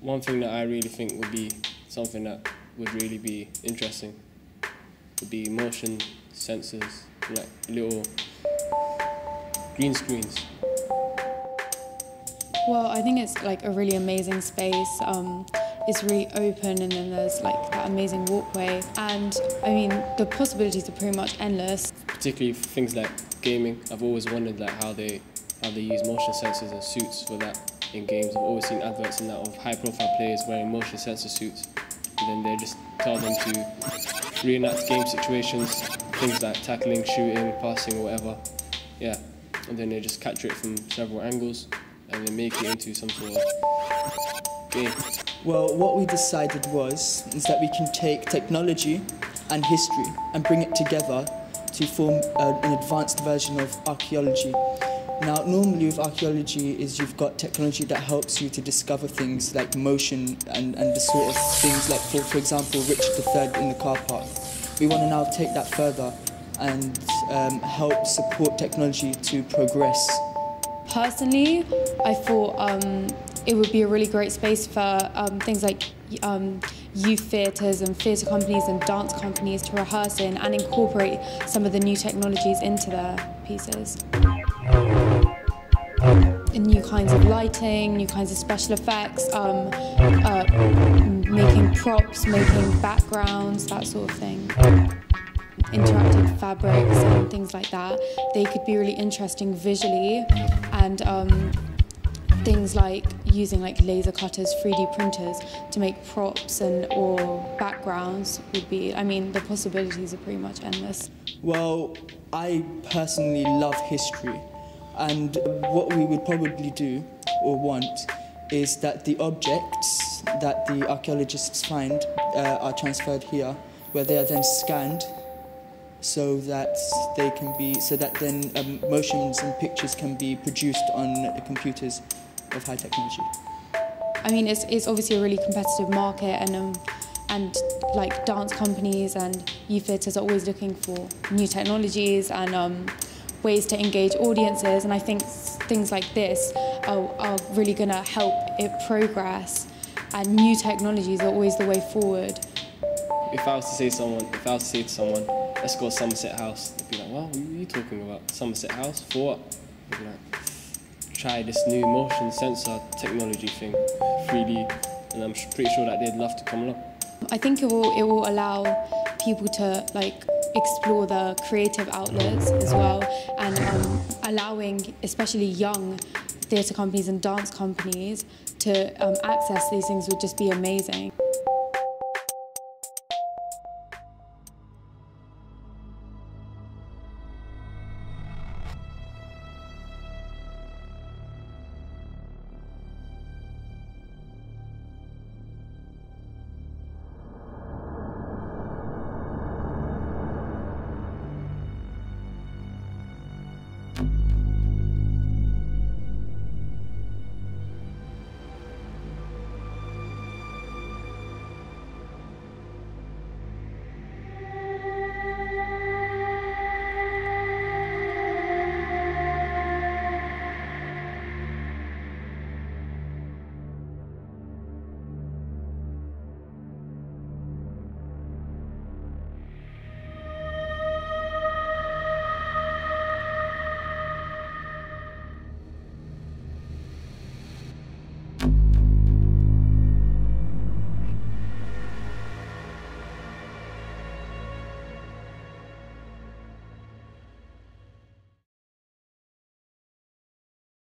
One thing that I really think would be something that would really be interesting would be motion sensors, like little green screens. Well, I think it's like a really amazing space. It's really open, and then there's like that amazing walkway. And I mean, the possibilities are pretty much endless. Particularly things like gaming. I've always wondered like how they use motion sensors and suits for that in games. I've always seen adverts in that of high-profile players wearing motion sensor suits, and then they just tell them to reenact game situations, things like tackling, shooting, passing, or whatever. Yeah, and then they just capture it from several angles and then make it into some sort of game. Well, what we decided is that we can take technology and history and bring it together to form an advanced version of archaeology. Now, normally with archaeology you've got technology that helps you to discover things like motion and the sort of things like, for example, Richard III in the car park. We want to now take that further and help support technology to progress. Personally, I thought it would be a really great space for things like youth theatres and theatre companies and dance companies to rehearse in and incorporate some of the new technologies into their pieces. New kinds of lighting, new kinds of special effects, making props, making backgrounds, that sort of thing. Interactive fabrics and things like that. They could be really interesting visually, and things like using like laser cutters, 3D printers to make props or backgrounds would be, I mean, the possibilities are pretty much endless. Well, I personally love history, and what we would probably do or want is that the objects that the archaeologists find are transferred here, where they are then scanned so that then motions and pictures can be produced on computers of high technology. I mean, it's obviously a really competitive market, and like dance companies and youth theatres are always looking for new technologies and ways to engage audiences, and I think things like this are really going to help it progress, and new technologies are always the way forward. If I was to say to someone, let's go to Somerset House, they'd be like, well, what are you talking about? Somerset House? For what? They'd be like, try this new motion sensor technology thing, 3D, and I'm pretty sure that they'd love to come along. I think it will allow people to like explore the creative outlets as well, and allowing especially young theatre companies and dance companies to access these things would just be amazing.